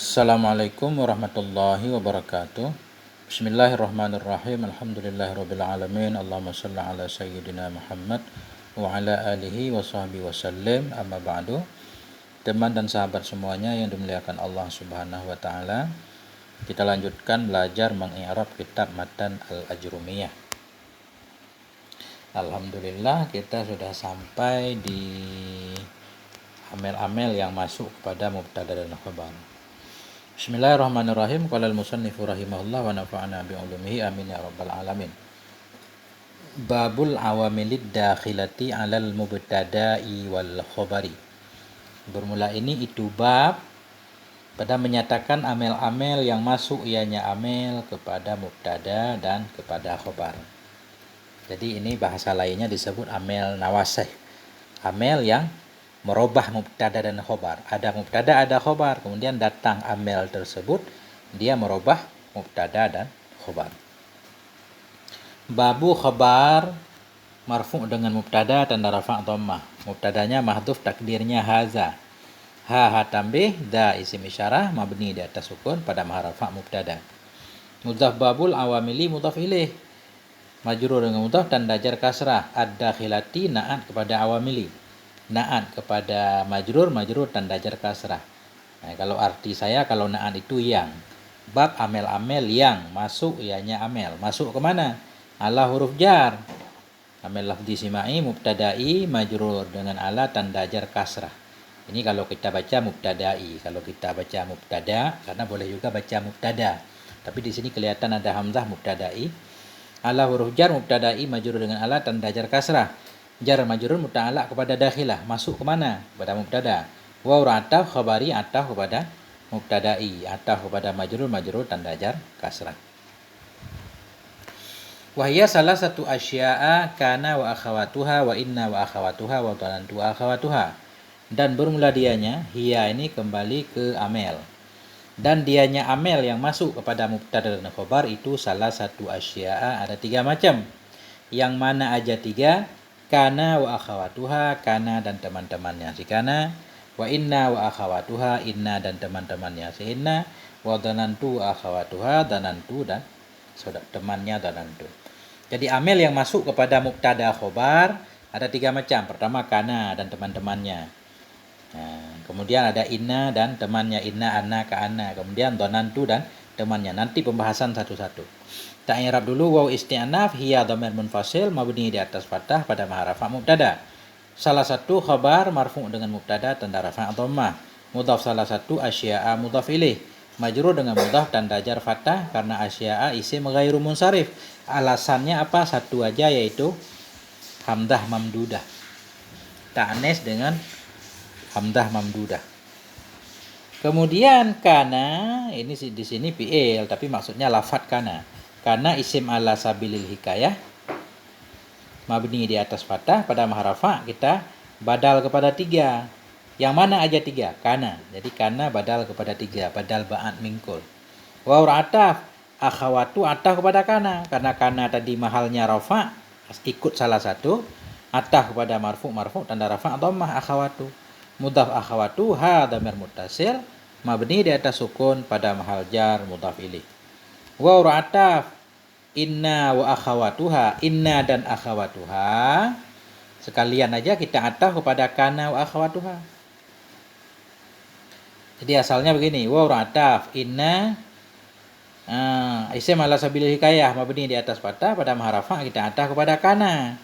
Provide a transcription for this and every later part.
Assalamualaikum warahmatullahi wabarakatuh. Bismillahirrahmanirrahim. Alhamdulillahirabbil alamin. Allahumma shalli ala sayyidina Muhammad wa ala alihi wa sahbihi wasallim. Amma ba'du. Teman dan sahabat semuanya yang dimuliakan Allah Subhanahu wa taala. Kita lanjutkan belajar mengi'rab kitab Matan Al-Ajrumiyah. Alhamdulillah kita sudah sampai di amel-amel yang masuk kepada mubtada dan khabar. Bismillahirrahmanirrahim. Qala al-musannifu rahimahullah wa nafa'ana bi ulumihi amin ya rabbal alamin. Babul awamilid dakhilati 'alal mubtada'i wal khabari. Bermula ini itu bab pada menyatakan amel-amel yang masuk ianya amel kepada mubtada dan kepada khabar. Jadi ini bahasa lainnya disebut amel nawasih. Amel yang merubah mubtada dan khobar. Ada mubtada, ada khobar. Kemudian datang amel tersebut, dia merubah mubtada dan khobar. Babu khobar marfu' dengan mubtada tanda rafa' dhammah. Mubtadanya mahdhuf takdirnya haza. Ha tambih, da isim isyarah mabni di atas sukun pada rafa' mubtada. Mudhaf babul awamili mudhaf ilaih. Majrur dengan mudhaf tanda jar kasrah. Ad-dakhilati na'at kepada awamili. Na'at kepada majrur tanda jar kasrah. Nah, kalau arti saya kalau na'at itu yang. Bab amel-amel yang masuk ianya amel. Masuk kemana? Ala huruf jar. Amel lafzi simai mubtada'i majrur dengan ala tanda jar kasrah. Ini kalau kita baca mubtada'i. Kalau kita baca mubtada, karena boleh juga baca mubtada. Tapi di sini kelihatan ada hamzah mubtada'i. Ala huruf jar mubtada'i majrur dengan ala tanda jar kasrah. Jar majrur muta'alaq kepada dakhilah, masuk ke mana? Kepada mubtada. Waw ataf khabari ataf kepada mubtada'i, ataf kepada majrur tanda jar kasrah. Wahya salah satu asya'a kana wa akhawatuha wa inna wa akhawatuha wa dhanantu akhawatuha. Dan bermula dianya, hiya ini kembali ke amel. Dan dianya amel yang masuk kepada mubtada dan khabar itu salah satu asya'a, ada 3 macam. Yang mana aja 3? Kana wa akhawatuha, kana dan teman-temannya si kana, wa inna wa akhawatuha, inna dan teman-temannya si inna, wa dhanantu akhawatuha, dhanantu dan saudara temannya dhanantu. Jadi amel yang masuk kepada mubtada khobar ada 3 macam. Pertama kana dan teman-temannya. Nah, kemudian ada inna dan temannya, inna, anna, ka anna. Kemudian dhanantu dan temannya. Nanti pembahasan satu-satu. Tak i'rab dulu. Waw isti'naf hiya dhamir munfasil mabni di atas fathah pada rafa' mubtada. Salah satu khabar marfu' dengan mubtada tanda rafa' dhammah. Mudhaf salah satu asya'a mudhaf ilaih. Majrur dengan mudhaf tanda jar fathah karena asya'a isim ghairu munsharif. Alasannya apa? Satu aja, yaitu hamdah mamdudah. Ta'anis dengan hamdah mamdudah. Kemudian kana ini di sini fi'il tapi maksudnya lafadz kana. Karena isim ala sabilil hikayah mabni di atas fathah pada mahrafa kita badal kepada 3. Yang mana aja 3? Kana. Jadi kana badal kepada 3, badal ba'at mingkul. Waw ataf akhawatu ataf kepada kana. Karena kana tadi mahalnya rafa, ikut salah satu, ataf kepada marfu tanda rafa dhammah akhawatu. Mudhaf akhawatu ha dhamir muttasil mabni di atas sukun pada mahal jar mudhaf ilaih. Waw ataf inna wa akhawatuha, inna dan akhawatuha sekalian aja kita ataf kepada kana wa akhawatuha. Jadi asalnya begini, waw ataf inna isim ala sabilil hikayah mabni di atas fathah pada mahrafa kita ataf kepada kana.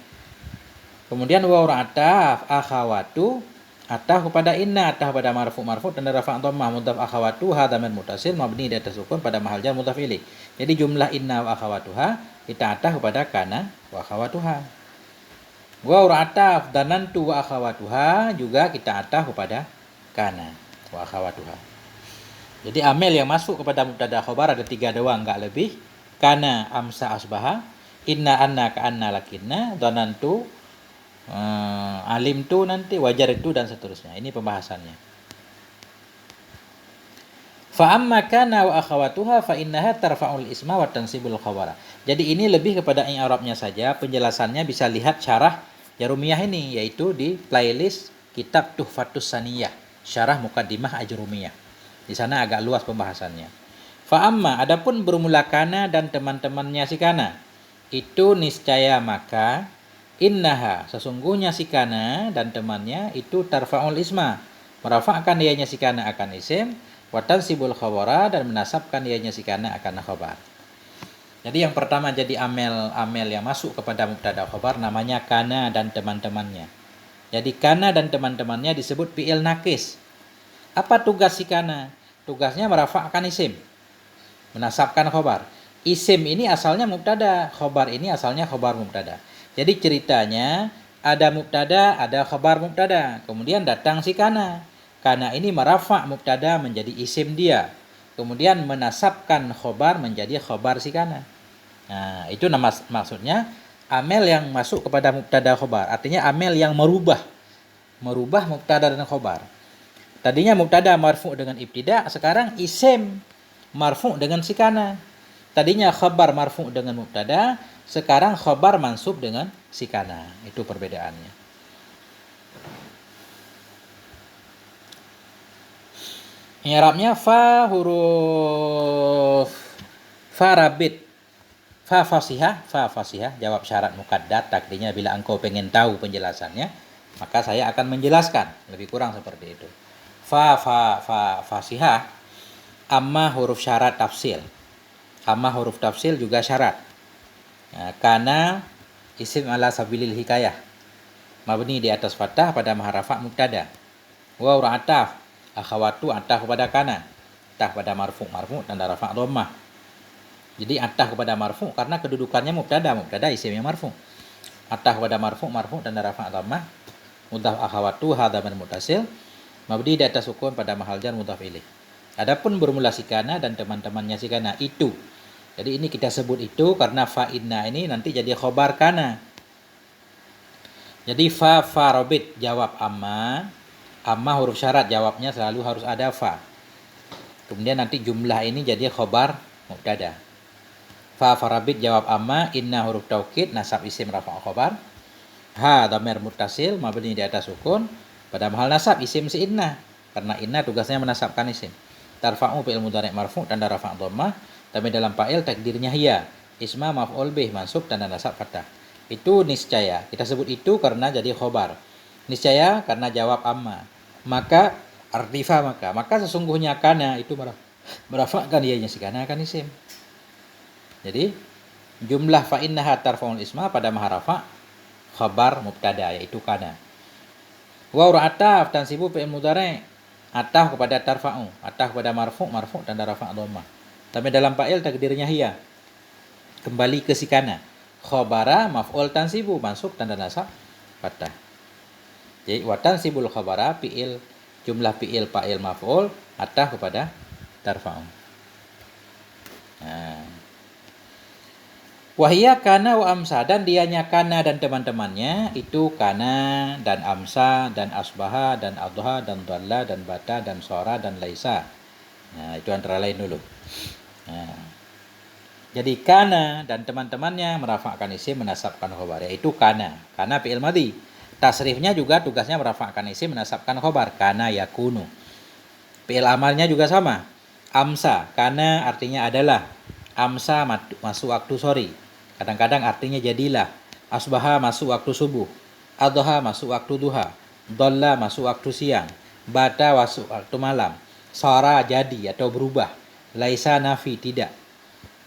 Kemudian waw ataf akhawatu ataf kepada inna, ataf pada marfu tanda rafa' dhammah. Mudhaf akhawatuha dhamir muttasil mabni di atas sukun pada mahal jar mudhaf ilaih. Jadi jumlah inna wa akhawatuha kita ataf kepada kana wa akhawatuha. Wa ataf dhanantu wa akhawatuha juga kita ataf kepada kana wa akhawatuha. Jadi amel yang masuk kepada mubtada khabar ada 3 doang, enggak lebih. Kana amsa asbaha, inna anna ka anna lakinna, dhanantu alim tu nanti wajar itu dan seterusnya. Ini pembahasannya. Fa amma kana wa akhawatuha fa innaha tarfa'ul isma wa tansibul khabara. Jadi ini lebih kepada i'rabnya saja, penjelasannya bisa lihat syarah Jarumiyah ini, yaitu di playlist kitab Tuhfatus Saniyah, syarah Muqaddimah Ajrumiyah. Di sana agak luas pembahasannya. Fa amma, adapun bermula kana dan teman-temannya si kana, itu niscaya maka innaha, sesungguhnya si kana dan temannya itu tarfa'ul isma, merafa'kan dianya si kana akan isim, wa tansibul khabara, dan menasabkan dianya si kana akan khabar. Jadi yang pertama jadi amel yang masuk kepada mubtada khabar namanya kana dan teman-temannya. Jadi kana dan teman-temannya disebut fi'il nakis. Apa tugas si kana? Tugasnya merafa'kan isim, menasabkan khabar. Isim ini asalnya mubtada, khabar ini asalnya khabar mubtada. Jadi ceritanya ada mubtada, ada khabar mubtada. Kemudian datang si kana. Kana ini merafa' mubtada menjadi isim dia. Kemudian menasabkan khabar menjadi khabar si kana. Nah, itu maksudnya amel yang masuk kepada mubtada khabar. Artinya amel yang merubah mubtada dan khabar. Tadinya mubtada marfu' dengan ibtida, sekarang isim marfu' dengan si kana. Tadinya khabar marfu' dengan mubtada, sekarang khabar mansub dengan si kana. Itu perbedaannya. I'rabnya fa huruf fa rabit, fa fasihah, jawab syarat muqaddar. Takdirnya bila engkau pengen tahu penjelasannya, maka saya akan menjelaskan. Lebih kurang seperti itu. Fa fasihah, amma huruf syarat tafsil. Amma huruf tafsil juga syarat. Nah, kana isim ala sabilil hikayah, mabni di atas fathah pada maharafa mubtada. Waw ataf, akhawatu ataf kepada kana, ataf pada marfu tanda rafa dhammah. Jadi ataf kepada marfu karena kedudukannya mubtada isimnya marfu. Ataf kepada marfu tanda rafa dhammah. Mudhaf akhawatu hadza min muttasil, mabni di atas sukun pada mahal jar mudhaf ilaih. Adapun bermula si kana dan teman-temannya si kana itu. Jadi ini kita sebut itu karena fa inna ini nanti jadi khobar kana. Jadi fa robit jawab amma huruf syarat jawabnya selalu harus ada fa. Kemudian nanti jumlah ini jadi khobar mubtada. Fa farabit jawab amma, inna huruf taukid nasab isim rafa' khobar. Ha dhamir muttasil mabni di atas sukun pada mahal nasab isim si inna, karena inna tugasnya menasabkan isim. Tarfa'u fi'il mudhari' marfu' tanda rafa' dhammah, tapi dalam fa'il takdirnya hiya, isma maf'ul bih mansub tanda nasab fathah. Itu niscaya. Kita sebut itu karena jadi khobar. Niscaya karena jawab amma. Maka artifa maka sesungguhnya kana itu merafa'kan dianya si kana akan isim. Jadi jumlah fa innaha tarfa'ul isma pada maharafa khabar mubtada yaitu kana. Wa ataf tansibu fi'il mudhari', ataf kepada tarfa'u, ataf kepada marfu tanda rafa' dhammah. Tapi dalam fa'il takdirnya hiya, kembali ke si kana. Khabara maf'ul tansibu mansub tanda nasab fathah. Jadi wa tansibul khabara fi'il, jumlah fi'il fa'il maf'ul ataf kepada tarfa'u. Nah, wahia kana wa amsa, dan dianya kana dan teman-temannya itu kana dan amsa dan asbaha dan adha dan dhalla dan bata dan sora dan laisa. Nah, itu antara lain dulu. Nah, jadi kana dan teman-temannya merafa'kan isim menasabkan khabar, yaitu kana fi'il madhi. Tasrifnya juga tugasnya merafa'kan isim menasabkan khabar, kana yakunu. Fi'il amalnya juga sama. Amsa, kana artinya adalah. Amsa masuk waktu sore. Kadang-kadang artinya jadilah. Asbaha masuk waktu subuh. Adha masuk waktu duha. Dhalla masuk waktu siang. Bata masuk waktu malam. Sara jadi atau berubah. Laisa nafi tidak.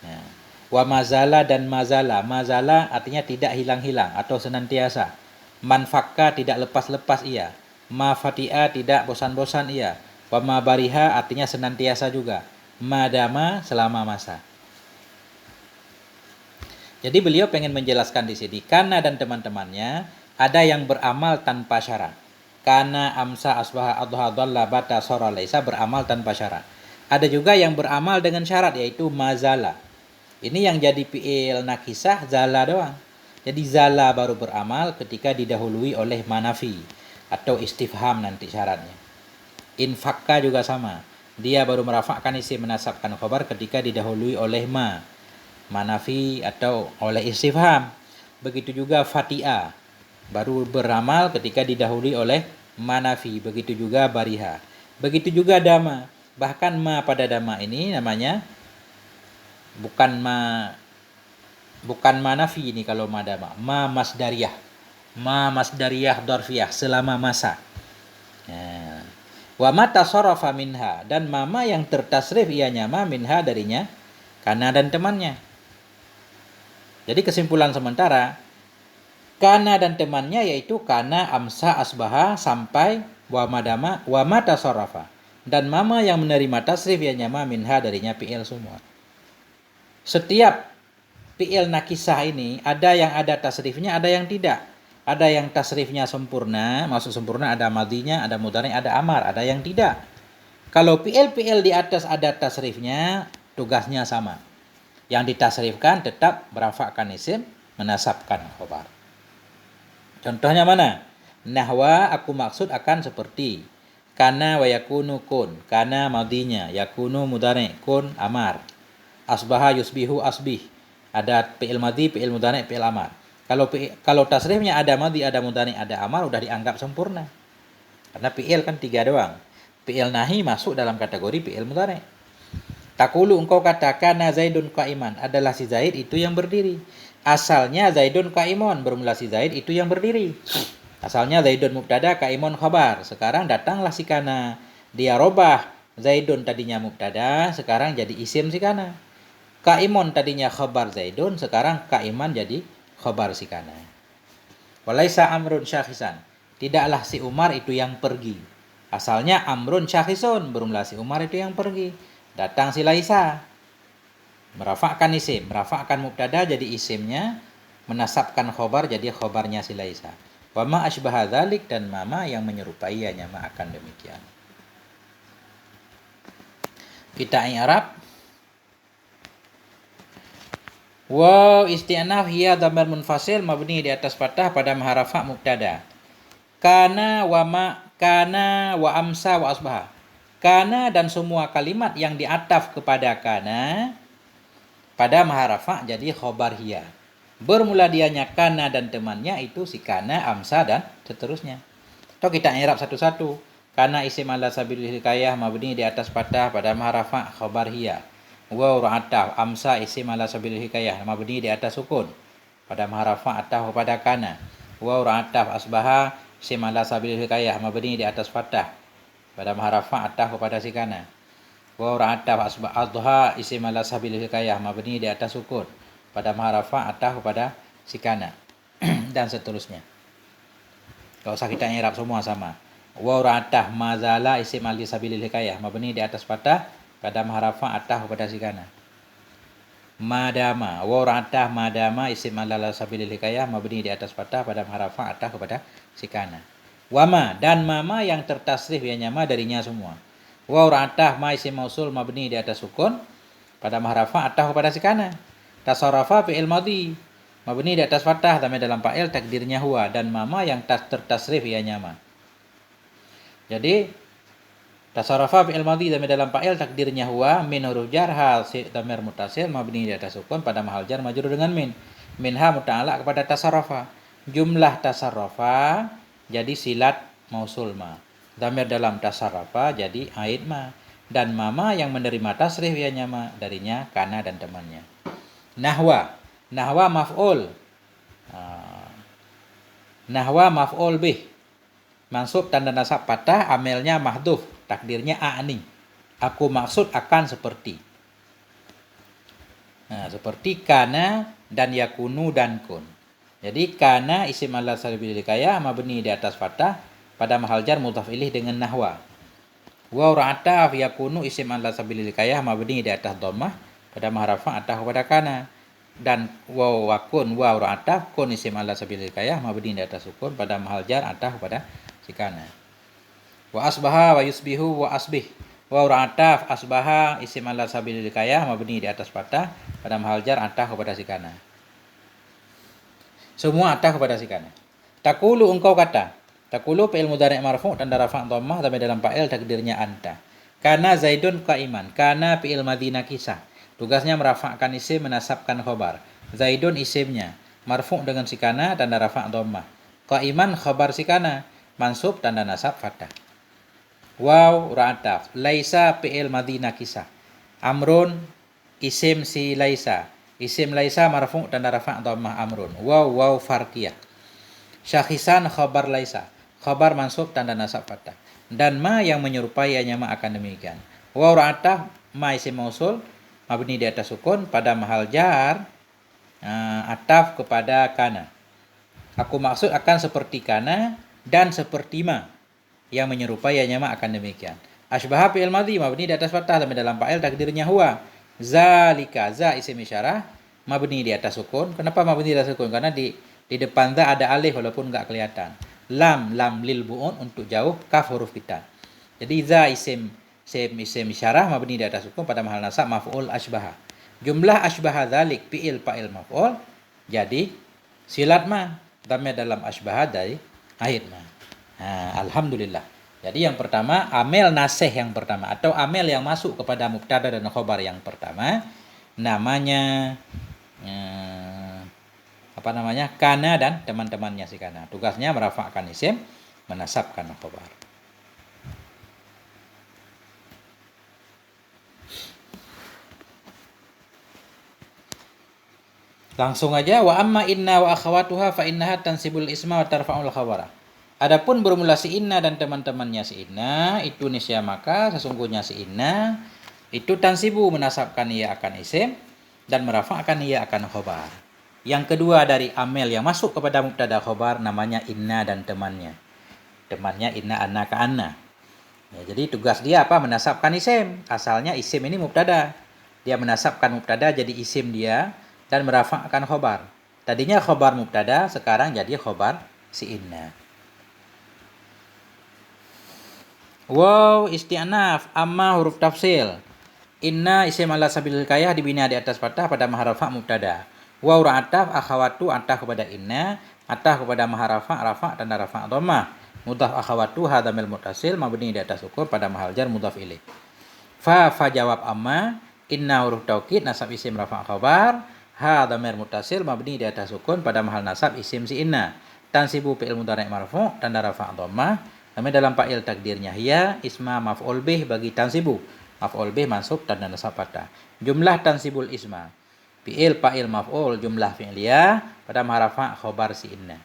Nah, wa mazala dan mazala. Mazala artinya tidak hilang-hilang atau senantiasa. Manfakka tidak lepas-lepas ia. Mafatia tidak bosan-bosan ia. Wa mabariha artinya senantiasa juga. Madama selama masa. Jadi beliau pengen menjelaskan di sini, kana dan teman-temannya ada yang beramal tanpa syarat. Kana, amsa, asbaha, adha, dhalla, bata, sora, laisa beramal tanpa syarat. Ada juga yang beramal dengan syarat, yaitu mazala. Ini yang jadi fi'il nakisah zala doang. Jadi zala baru beramal ketika didahului oleh manafi atau istifham nanti syaratnya. Infakka juga sama. Dia baru merafa'kan isim menasabkan khabar ketika didahului oleh manafi atau oleh istifham. Begitu juga fati'a, baru beramal ketika didahului oleh manafi. Begitu juga bariha. Begitu juga dama Bahkan ma pada dhamma ini namanya bukan ma nafi ini kalau ma dhamma. Ma masdariyah. Ma masdariyah dorfiyah selama masa. Nah, wa mata sarafa minha, dan mama yang tertasrif ianya ma minha darinya kana dan temannya. Jadi kesimpulan sementara, kana dan temannya yaitu kana, amsa, asbaha sampai wa madama wa mata sarafa, dan mama yang menerima tasrif ianya ma minha darinya fi'il semua. Setiap fi'il nakisah ini ada yang ada tasrifnya, ada yang tidak. Ada yang tasrifnya sempurna, maksud sempurna ada madinya, ada mudhari, ada amar, ada yang tidak. Kalau fi'il di atas ada tasrifnya, tugasnya sama. Yang ditasrifkan tetap merafakkan isim, menasabkan khobar. Contohnya mana? Nahwa aku maksud akan seperti kana wa yakunu kun, kana madinya, yakunu mudhari, kun amar. Asbaha yusbihu asbih. Ada fi'il madi, fi'il mudhari, fi'il amar. Kalau tasrifnya ada madi, ada mudhari, ada amar, udah dianggap sempurna. Karena fi'il kan 3 doang. Fi'il nahi masuk dalam kategori fi'il mudhari. Takulu engkau katakan Zaidun qaiman, adalah si Zaid itu yang berdiri. Asalnya Zaidun qaimun, bermula si Zaid itu yang berdiri. Asalnya Zaidun mubtada, qaimun khabar. Sekarang datanglah si kana. Dia robah. Zaidun tadinya mubtada, sekarang jadi isim si kana. Qaimun tadinya khabar Zaidun, sekarang qaiman jadi khabar si kana. Walaisa amrun syakhisan, tidaklah si Umar itu yang pergi. Asalnya amrun syakhisun, bermula si Umar itu yang pergi. Datang si Laisa, merafakkan isim, merafakkan mubtada jadi isimnya, menasabkan khobar jadi khobarnya si Laisa. Wa ma asbaha dzalik, dan mama yang menyerupainya ma akan demikian. Kita i'rab. Wa isti'naf hiya dhamir munfasil mabni di atas fathah pada maharafa mubtada. Kana wa ma, kana wa amsa wa asbaha. Kana dan semua kalimat yang diataf kepada kana pada maharafa jadi khobar hiya. Bermula dianya kana dan temannya itu si kana, amsa, dan seterusnya. Atau kita i'rab satu-satu. Kana isim ala sabilil hikayah mabni di atas fathah pada maharafa khobar hiya. Waw ra'ataf, amsa isim ala sabilil hikayah mabni di atas sukun pada maharafa ataf pada kana. Waw ra'ataf, asbaha isim ala sabilil hikayah mabni di atas fathah pada maharafa ataf kepada si kana. Wa ra'ataf asbah adha isim ala sabilil hikayah mabni di atas sukun pada maharafa ataf kepada si kana. Dan seterusnya. Enggak usah kita i'rab semua sama. Wa ra'ataf mazala isim ala sabilil hikayah mabni di atas fathah pada maharafa ataf kepada si kana. Madama, wa ra'ataf madama isim ala sabilil hikayah mabni di atas fathah pada maharafa ataf kepada si kana. Wama, dan mama yang tertasrif ya nyama darinya semua. Wa ra'atah ma isim mausul mabni di atas sukun pada mahrafa atah kepada si kana. Tasarrafa fi'il madhi mabni di atas fathah dhamir dalam fa'il takdirnya huwa, dan mama yang tertasrif ya nyama. Jadi tasarrafa fi'il madhi dhamir dalam fa'il takdirnya huwa, min huruf jar hal si dhamir mutasil mabni di atas sukun pada mahal jar majrur dengan min. Minha muta'ala kepada tasarrafa. Jumlah tasarrafa jadi silat mausul ma. Dhamir dalam tasarrafa jadi aid ma. Dan mama yang menerima tasrif ya nyama darinya kana dan temannya. Nahwa, nahwa maf'ul. Nahwa maf'ul bih. Mansub tanda nasab patah, amelnya mahdhuf, takdirnya a'ni. Aku maksud akan seperti. Nah, seperti kana dan yakunu dan kun. Jadi kana isim ala sabilil hikayah mabni di atas fathah pada mahal jar mudhaf ilaih dengan nahwa. Wa ra'ataf yakunu isim ala sabilil hikayah mabni di atas dhammah pada mahrafa atah kepada kana. Dan wa kun wa ra'ataf kun isim ala sabilil hikayah mabni di atas sukun pada mahal jar atah kepada si kana. Wa asbaha wa yusbihu wa asbih. Wa ra'ataf asbaha isim ala sabilil hikayah mabni di atas fathah pada mahal jar atah kepada si kana. Semua atah kepada si kana. Takulu engkau kata. Takulu fi'il mudhari' marfu' tanda rafa' dhammah tapi dalam fa'il takdirnya anta. Kana Zaidun qaiman. Kana fi'il madhi nakisah. Tugasnya merafa'kan isim, menasabkan khobar. Zaidun isimnya marfu' dengan si kana tanda rafa' dhammah. Qaiman khobar si kana mansub tanda nasab fathah. Waw ra'ataf. Laisa fi'il madhi nakisah. Amrun isim si laisa. Isim laisa marfu' tanda rafa' dhammah amrun. Waw farqiyah. Syakhisan khabar laisa. Khabar mansub tanda nasab fathah. Dan ma yang menyerupai ma akan demikian. Waw ra'ataf ma isim mausul mabni di atas sukun pada mahal jar ataf kepada kana. Aku maksud akan seperti kana dan seperti ma yang menyerupai ma akan demikian. Asbaha fi'il madhi mabni di atas fathah dalam fa'il takdirnya huwa. Zalika za isim isyarah mabni di atas sukun. Kenapa mabni di atas sukun? Karena di depan za ada alif walaupun enggak kelihatan. Lam lil bu'un untuk jauh, kaf huruf kita. Jadi za isim isyarah mabni di atas sukun pada mahal nasab maf'ul asbaha. Jumlah asbaha dzalik fi'il fa'il maf'ul jadi silat ma dhamma dalam asbaha dari aid ma. Alhamdulillah. Jadi yang pertama amel nasih yang pertama atau amel yang masuk kepada mubtada dan khobar yang pertama namanya kana dan teman-temannya si kana. Tugasnya merafa'kan isim, menasabkan khobar. Langsung aja wa amma inna wa akhawatuha fa innaha tansibul isma wa tarfa'ul khabara. Adapun bermula si inna dan teman-temannya si inna itu nisya maka sesungguhnya si inna itu tansibu menasabkan ia akan isim dan merafa'kan ia akan khobar. Yang kedua dari amel yang masuk kepada mubtada khobar namanya inna dan temannya. Temannya inna anna ka anna. Ya, jadi tugas dia apa? Menasabkan isim. Asalnya isim ini mubtada. Dia menasabkan mubtada jadi isim dia dan merafa'kan khobar. Tadinya khobar mubtada, sekarang jadi khobar si inna. Waw isti'naf amma huruf tafsil. Inna isim ala sabilil hikayah dibina di atas fathah pada maharafa mubtada. Waw ra'ataf akhawatu atah kepada inna, atah kepada maharafa rafa tanda rafa dhammah. Mudhaf akhawatu hadamil muttasil mabni di atas sukun pada mahal jar mudhaf ilaih. Fa jawab amma inna huruf taukid nasab isim rafa khabar, ha dhamir muttasil mabni di atas sukun pada mahal nasab isim si inna. Tansibu fi'il mudhari' marfu' tanda rafa dhammah. Kami dalam fa'il takdirnya hiya isma maf'ul bih bagi tansibu. Maf'ul bih mansub tanda nasab fathah. Jumlah tansibul isma. Fi'il fa'il maf'ul jumlah fi'liyah pada maharafa khobar si inna.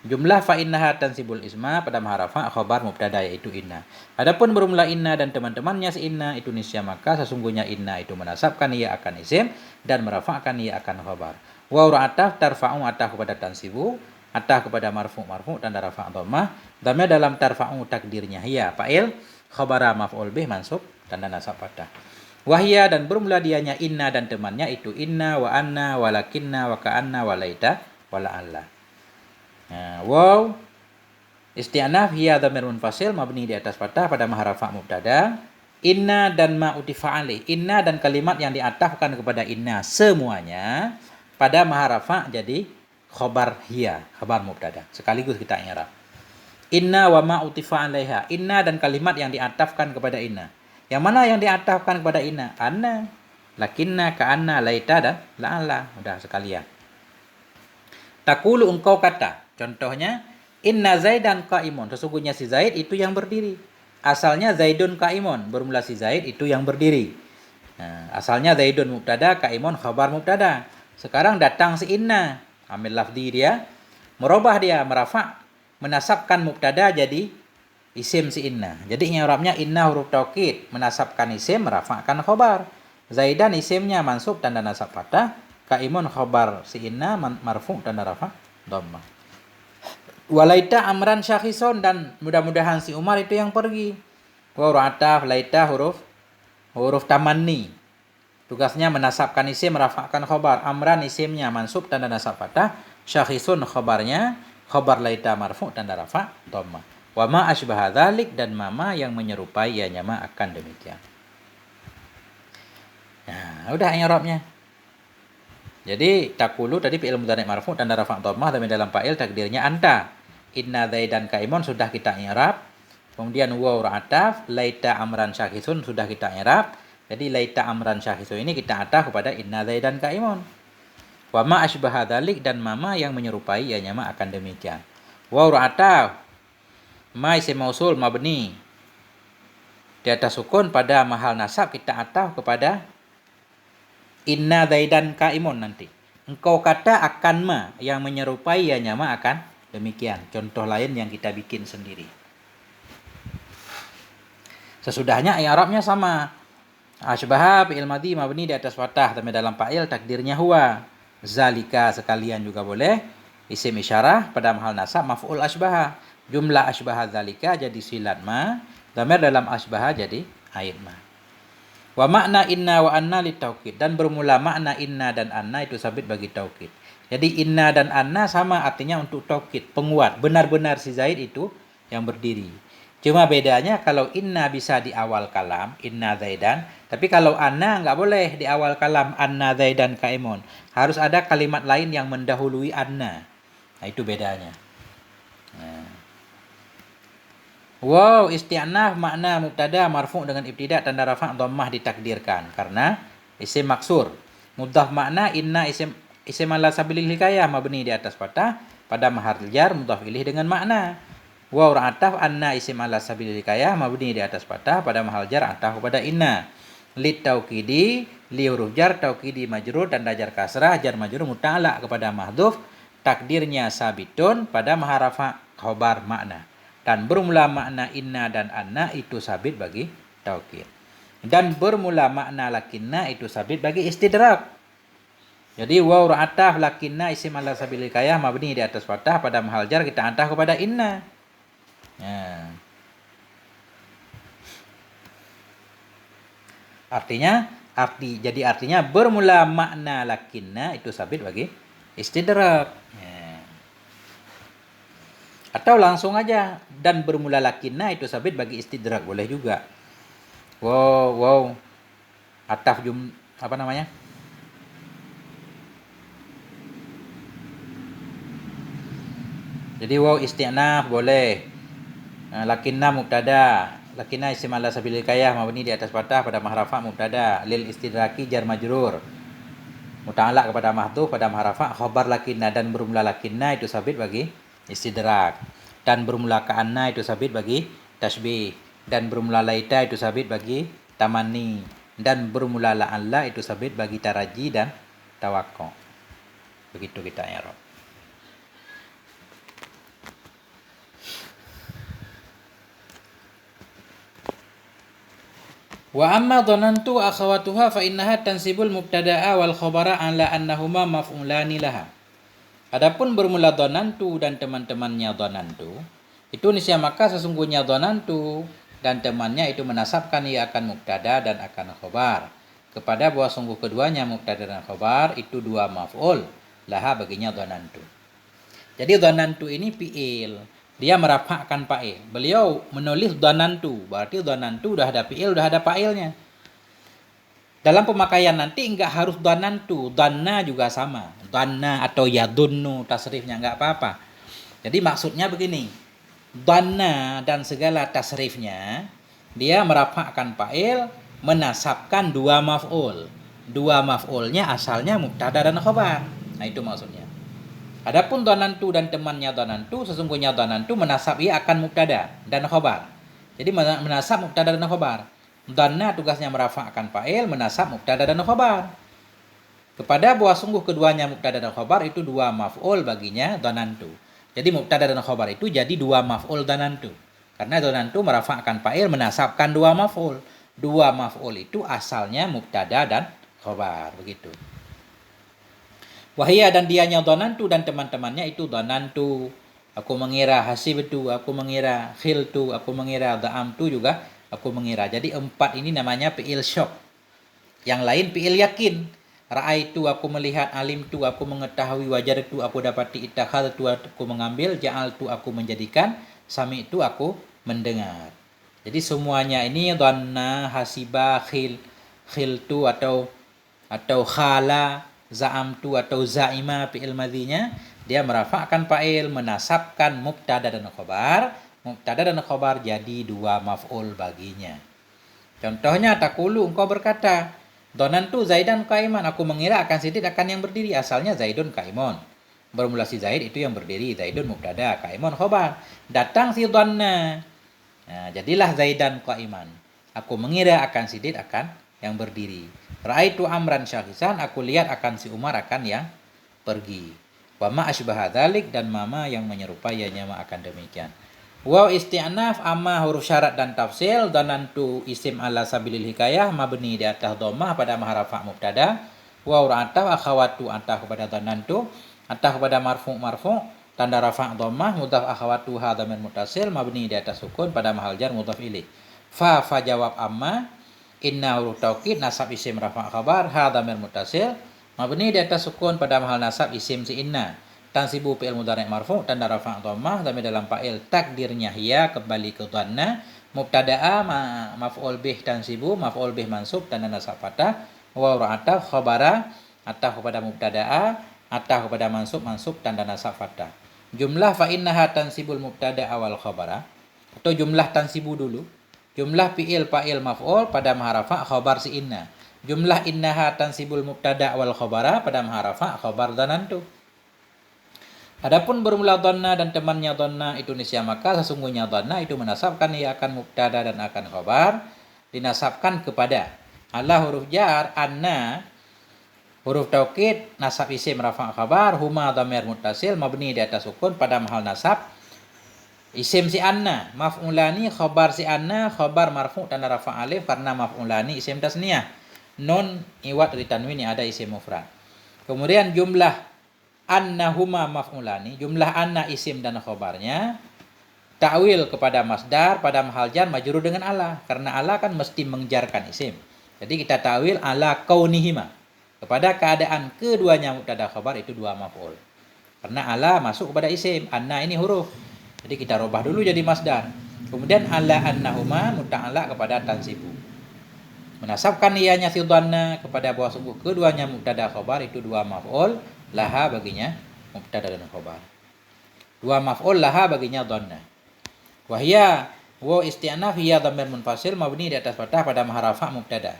Jumlah fa'innaha tansibul isma pada maharafa khobar mubtada yaitu inna. Adapun bermula inna dan teman-temannya si inna itu nisya maka sesungguhnya inna itu menasabkan ia akan isim dan merafa'kan ia akan khobar. Wa ra'ataf tarfa'u ataf kepada tansibu. Atah kepada marfu tanda rafa' dhammah. Dhamma dalam tarfa'u takdirnya hiya fa'il khabara maf'ul bih mansub tanda nasab fathah. Wahya dan bermula dianya inna dan temannya itu inna wa anna walakinna wa ka'anna wa laita wa la'alla. Waw isti'naf hiya dhamir munfasil mabni di atas fathah pada maharafa mubtada. Inna dan ma utifa alaih. Inna dan kalimat yang diatafkan kepada inna semuanya pada maharafa jadi khobar hiya, khabar mubtada. Sekaligus kita i'rab. Inna wa ma utifa 'alaiha. Inna dan kalimat yang diatafkan kepada inna. Yang mana yang diatafkan kepada inna? Anna, lakinna, ka'anna, laita dan la'alla. Udah sekalian. Taqulu engkau kata. Contohnya inna zaidan qa'imun. Sesungguhnya si Zaid itu yang berdiri. Asalnya zaidun qa'imun. Bermula si Zaid itu yang berdiri. Asalnya zaidun mubtada, qa'imun khabar mubtada. Sekarang datang si inna. Amil lafdi dia, merubah dia, merafa' menasabkan mubtada jadi isim si inna. Jadi i'rabnya inna huruf taukid, menasabkan isim, merafa'kan khobar. Zaidan isimnya mansub tanda nasab fathah, kaimun khobar si inna marfu' tanda rafa' dhammah. Walaita amran syakhisun dan mudah-mudahan si Umar itu yang pergi. Wa ra'ataf laita huruf tamanni. Tugasnya menasabkan isim, merafa'kan khobar. Amran isimnya mansub tanda nasab fathah. Syakhisun khobarnya. Khobar laita marfu' tanda rafa' dhammah. Wa ma asbaha dzalik dan mama yang menyerupai ianya ma akan demikian. Nah, udah i'rabnya. Jadi taqulu tadi fi'il mudhari' marfu' tanda rafa' dhammah dan dalam fa'il takdirnya anta. Inna zaidan qaimun sudah kita i'rab. Kemudian waw ra'ataf laita amran syakhisun sudah kita i'rab. Jadi laita amran syakhisu ini kita ataf kepada inna zaidan qaimun. Wa ma asbaha dzalik dan mama yang menyerupai ianya ma akan demikian. Wa ra'ataf ma isim mausul mabni di atas sukun pada mahal nasab kita ataf kepada inna zaidan kaimun nanti. Engkau kata akan ma yang menyerupai ya nyama akan demikian. Contoh lain yang kita bikin sendiri. Sesudahnya i'rabnya sama. Asbaha fi'il madhi mabni di atas fathah, tapi dalam fa'il takdirnya huwa. Zalika sekalian juga boleh. Isim isyarah pada mahal nasab maf'ul asbaha. Jumlah asbaha zalika jadi silat ma. Dhamir dalam asbaha jadi aid ma. Wa makna inna wa anna litaukid, dan bermula makna inna dan anna itu sabit bagi taukid. Jadi inna dan anna sama artinya untuk taukid, penguat. Benar-benar si Zaid itu yang berdiri. Cuma bedanya kalau inna bisa di awal kalam, inna Zaidan. Tapi kalau anna nggak boleh di awal kalam, anna Zaidan kaimun. Harus ada kalimat lain yang mendahului anna. Nah itu bedanya. Nah. Wow, isti'naf makna mubtada marfu' dengan ibtida' tanda rafa' dhammah ditakdirkan karena isim maksur. Mudhaf makna inna isim ala sabilil hikayah mabni di atas fathah pada mahal jar mudhaf ilaih dengan makna. Waw ataf anna isim ala sabilil hikayah mabni di atas fathah pada mahal jar ataf pada inna. Lit taukidi li huruf jar taukidi majrur dan jar kasrah jar majrur muta'alaq kepada mahdhuf takdirnya sabitun pada mahal rafa' khabar makna. Dan bermula makna inna dan anna itu sabit bagi taukid. Dan bermula makna lakinna itu sabit bagi istidrak. Jadi waw ataf lakinna isim ala sabilil hikayah mabni di atas fathah pada mahal jar kita ataf kepada inna. Ya. Artinya bermula makna lakinna itu sabit bagi istidrak. Ya. Atau langsung aja dan bermula lakinna itu sabit bagi istidrak boleh juga. Wow. Ataf apa namanya? Jadi wow isti'naf boleh. Lakinna mubtada, lakinna isim ala sabilil hikayah mabni di atas fathah pada mahrafa mubtada, lil istidraki jar majrur. Muta'alaq kepada mahdhuf pada mahrafa khabar lakinna, dan bermula lakinna itu sabit bagi istidrak, dan bermula ka'anna itu sabit bagi tasbih, dan bermula laita itu sabit bagi tamanni, dan bermula la'alla itu sabit bagi taraji dan tawakko. Begitu kita i'rab. Wa amma dhanantu akhawatuha fa innaha tansibul mubtada'a wal khabara ala annahuma maf'ulani laha. Adapun bermula dhanantu dan teman-temannya dhanantu, itu niscaya maka sesungguhnya dhanantu dan temannya itu menasabkan ia akan mubtada dan akan khabar kepada bahwa sungguh keduanya mubtada dan khabar itu dua maf'ul laha baginya dhanantu. Jadi dhanantu ini fi'il, dia merafa'kan fa'il. Beliau menulis dhanantu, berarti dhanantu udah ada fi'il, udah ada fa'ilnya. Dalam pemakaian nanti enggak harus dhanantu, dhanna juga sama. Dhanna atau yadunnu tasrifnya enggak apa-apa. Jadi maksudnya begini, dhanna dan segala tasrifnya dia merafa'kan fa'il, menasabkan dua maf'ul. Dua maf'ulnya asalnya mubtada dan khabar. Nah itu maksudnya. Adapun dhanantu dan temannya dhanantu, sesungguhnya dhanantu menasab ia akan mubtada dan khabar. Jadi menasab mubtada dan khabar. Dhanna tugasnya merafa'kan fa'il, menasab mubtada dan khabar. Kepada bahwa sungguh keduanya mubtada dan khabar itu dua maf'ul baginya dhanantu. Jadi mubtada dan khabar itu jadi dua maf'ul dhanantu. Karena dhanantu merafa'kan fa'il, menasabkan dua maf'ul. Dua maf'ul itu asalnya mubtada dan khabar, begitu. Wahia dan dianya dhanantu dan teman-temannya itu dhanantu, aku mengira, hasibtu, aku mengira, khiltu, aku mengira, da'amtu juga aku mengira. Jadi empat ini namanya fi'il syok. Yang lain fi'il yakin. Ra'aitu, aku melihat, alimtu, aku mengetahui, wajartu, aku dapati, ittakhadtu, aku mengambil, ja'altu, aku menjadikan, sami'tu, aku mendengar. Jadi semuanya ini dhanna, hasiba, khiltu atau khala, za'amtu atau za'ima fi'il madhinya dia merafa'kan fa'il, menasabkan mubtada dan khabar. Mubtada dan khabar jadi dua maf'ul baginya. Contohnya taqulu, engkau berkata, dhanantu zaidan qaiman, aku mengira akan Zaid akan yang berdiri. Asalnya zaidun qaimun. Bermula si Zaid itu yang berdiri, zaidun mubtada, qaimun khabar. Datang si dhanna. Nah, jadilah zaidan qaiman. Aku mengira akan si Zaid akan yang berdiri. Ra'aitu Amran syakhisan, aku lihat akan si Umar akan yang pergi. Wa ma asbaha dzalik, dan mama yang menyerupainya akan demikian. Wa isti'naf amma huruf syarat dan tafsil, danantu isim ala sabilil hikayah mabni di atas dhammah pada maharafa mubtada. Wa ataf akhawatu ataf kepada danantu, ataf kepada marfu tanda rafa' dhammah, mudhaf akhawatu ha dhamir muttasil mabni di atas sukun pada mahal jar mudhaf ilaih. Fa jawab amma, inna huruf taukid nasab isim rafa' khabar, ha dhamir muttasil mabni di atas sukun pada mahal nasab isim si inna. Tansibu fi'il mudhari' marfu' tanda rafa' dhammah dhamir dalam fa'il takdirnya hiya kembali ke dhanna. Mubtada'a maf'ul bih tansibu, maf'ul bih mansub tanda nasab fathah. Wa ataf khabara, ataf kepada mubtada'a, ataf kepada mansub tanda nasab fathah. Jumlah fa innaha tansibul mubtada' awal khabara, atau jumlah tansibu dulu. Jumlah fi'il fa'il maf'ul pada maharafa khabar si inna. Jumlah innaha tansibul mubtada' wal khabara pada maharafa khabar dhanantu. Adapun bermula dhanna dan temannya dhanna itu nisya, maka sesungguhnya dhanna itu menasabkan ia akan mubtada dan akan khabar, dinasabkan kepada Allah huruf jar, anna huruf taukid nasab isim rafa' khabar, huma dhamir muttasil mabni di atas sukun pada mahal nasab isim si anna, maf'ulani khabar si anna, khabar marfu' tanda rafa' alif karena maf'ulani isim tasniyah. Nun iwat dari tanwin ada isim mufrad. Kemudian jumlah annahuma maf'ulani, jumlah anna isim dan khabarnya, ta'wil kepada masdar pada mahal jar majrur dengan ala, karena ala kan mesti menjarkan isim. Jadi kita ta'wil ala kaunihima, kepada keadaan keduanya mubtada khabar itu dua maf'ul. Karena ala masuk kepada isim, anna ini huruf. Jadi kita robah dulu jadi masdar. Kemudian ala annahuma muta'ala kepada tansibu. Menasabkan ianya si dhanna kepada bahwa sungguh keduanya mubtada khabar itu dua maf'ul, laha baginya mubtada dan khabar. Dua maf'ul laha baginya dhanna. Wa hiya wa isti'naf hiya dhamir munfasil mabni di atas fathah pada maharafa mubtada.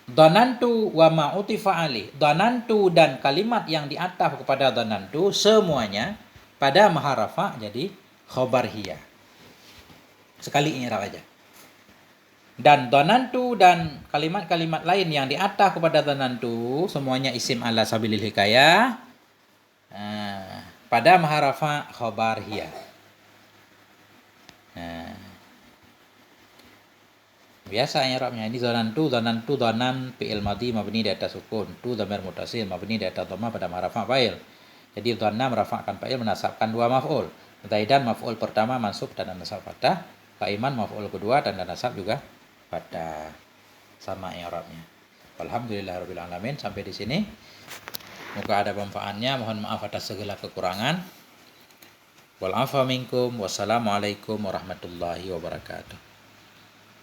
Dhanantu wa ma utifa alih. Dhanantu dan kalimat yang diataf kepada dhanantu semuanya pada maharafa jadi khobar hiya. Sekali i'rab aja. Dan dhanantu dan kalimat-kalimat lain yang diataf kepada dhanantu semuanya isim ala sabilil hikayah pada maharafa khobar hiya. Biasa i'rabnya ini dhanantu dhanan fi'il madhi mabni di atas sukun, tu dhamir muttasil mabni di atas dhamma pada maharafa fa'il. Jadi dhanna merafa'kan fa'il menasabkan dua maf'ul. Zaidan maf'ul pertama mansub tanda nasab fathah, qaiman maf'ul kedua tanda nasab juga fathah. Sama i'rabnya. Alhamdulillahirabbil alamin. Sampai di sini. Moga ada manfaatnya. Mohon maaf atas segala kekurangan. Wal afa minkum. Wassalamualaikum warahmatullahi wabarakatuh.